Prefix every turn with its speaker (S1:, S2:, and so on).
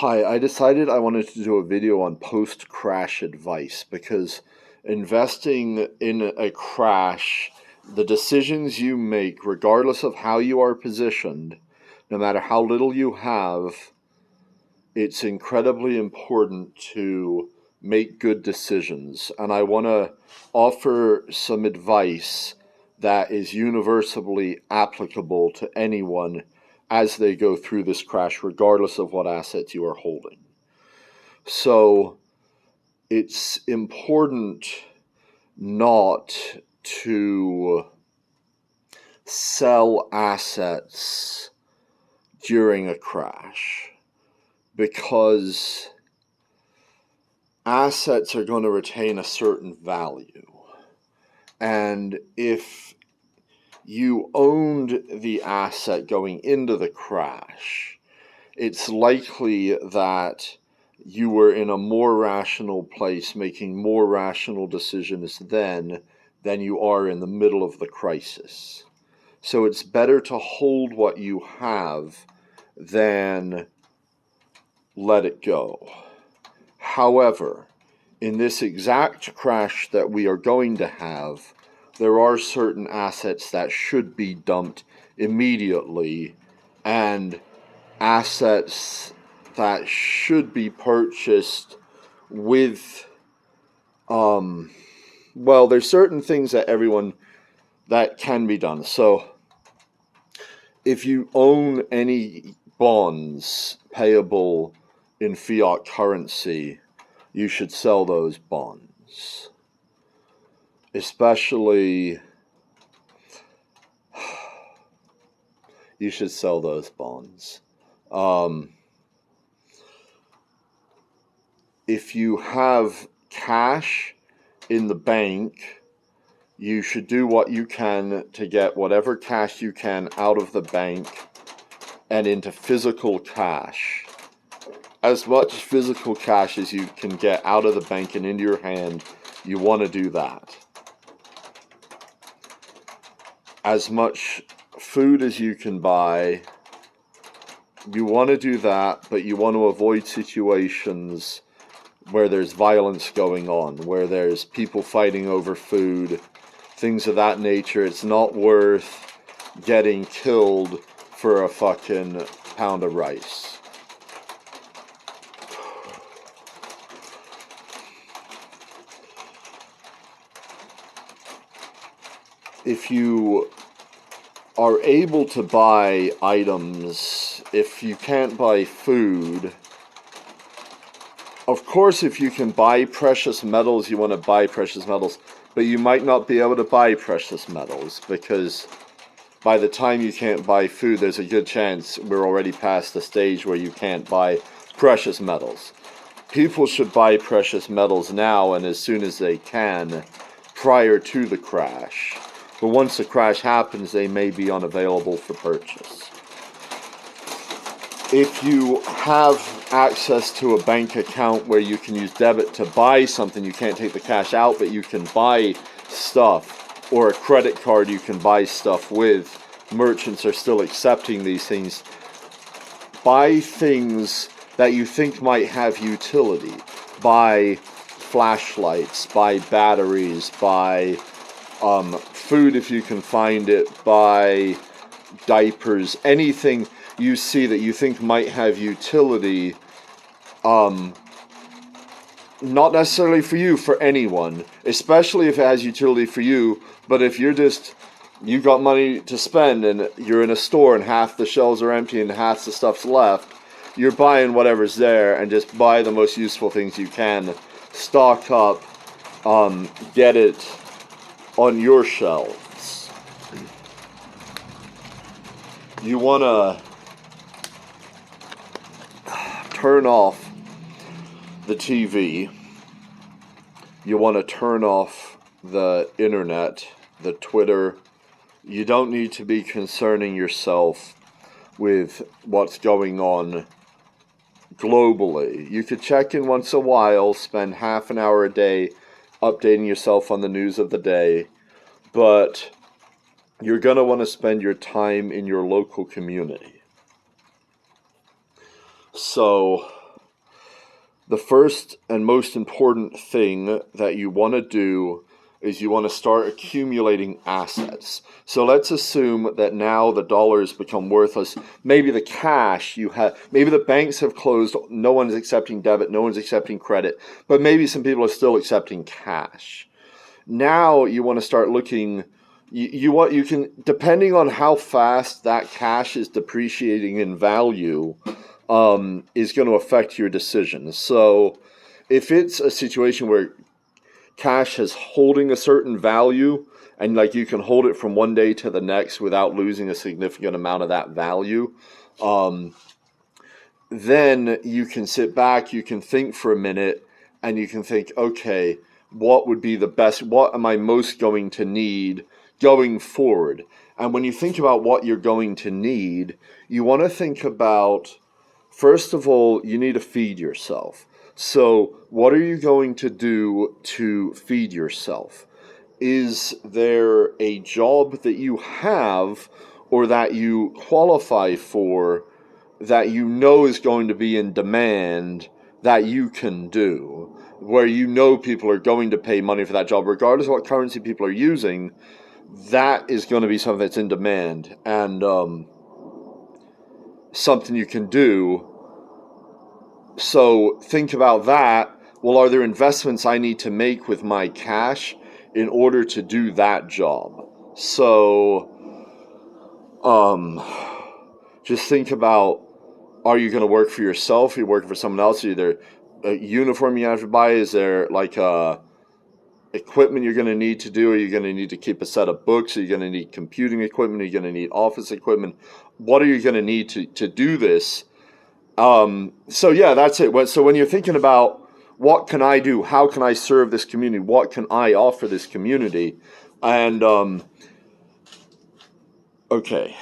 S1: Hi, I decided I wanted to do a video on post-crash advice because investing in a crash, the decisions you make, regardless of how you are positioned, no matter how little you have, it's incredibly important to make good decisions. And I want to offer some advice that is universally applicable to anyone as they go through this crash, regardless of what assets you are holding. So it's important not to sell assets during a crash because assets are going to retain a certain value. And if you owned the asset going into the crash, it's likely that you were in a more rational place, making more rational decisions then than you are in the middle of the crisis. So it's better to hold what you have than let it go. However, in this exact crash that we are going to have, there are certain assets that should be dumped immediately and assets that should be purchased with, there's certain things that can be done. So if you own any bonds payable in fiat currency, you should sell those bonds. Especially, you should sell those bonds. If you have cash in the bank, you should do what you can to get whatever cash you can out of the bank and into physical cash. As much physical cash as you can get out of the bank and into your hand, you want to do that. As much food as you can buy, you want to do that, but you want to avoid situations where there's violence going on, where there's people fighting over food, things of that nature. It's not worth getting killed for a fucking pound of rice. If you are able to buy items, if you can't buy food, of course, if you can buy precious metals, you want to buy precious metals, but you might not be able to buy precious metals because by the time you can't buy food, there's a good chance we're already past the stage where you can't buy precious metals. People should buy precious metals now and as soon as they can prior to the crash. But once the crash happens, they may be unavailable for purchase. If you have access to a bank account where you can use debit to buy something, you can't take the cash out, but you can buy stuff, or a credit card you can buy stuff with, merchants are still accepting these things. Buy things that you think might have utility. Buy flashlights, buy batteries, buy food if you can find it, buy diapers, anything you see that you think might have utility, not necessarily for you, for anyone, especially if it has utility for you, but if you got money to spend and you're in a store and half the shelves are empty and half the stuff's left, you're buying whatever's there and just buy the most useful things you can, stock up, get it on your shelves. You want to turn off the TV. You want to turn off the internet, the Twitter. You don't need to be concerning yourself with what's going on globally. You could check in once a while, spend half an hour a day updating yourself on the news of the day, but you're going to want to spend your time in your local community. So the first and most important thing that you want to do is you want to start accumulating assets. So let's assume that now the dollars become worthless. Maybe the cash you have, maybe the banks have closed, no one's accepting debit, no one's accepting credit, but maybe some people are still accepting cash. Now you want to start looking, you can, depending on how fast that cash is depreciating in value, is going to affect your decisions. So if it's a situation where cash is holding a certain value and like you can hold it from one day to the next without losing a significant amount of that value, then you can sit back, you can think for a minute, and you can think, okay, what would be the best, what am I most going to need going forward? And when you think about what you're going to need, you want to think about, first of all, you need to feed yourself. So what are you going to do to feed yourself? Is there a job that you have or that you qualify for that you know is going to be in demand that you can do, where you know people are going to pay money for that job, regardless of what currency people are using? That is going to be something that's in demand and something you can do. So think about that. Well, are there investments I need to make with my cash in order to do that job? So just think about, are you going to work for yourself? Are you working for someone else? Is there a uniform you have to buy? Is there like equipment you're going to need to do? Are you going to need to keep a set of books? Are you going to need computing equipment? Are you going to need office equipment? What are you going to need to do this? So yeah, that's it. So when you're thinking about what can I do? How can I serve this community? What can I offer this community? And, okay.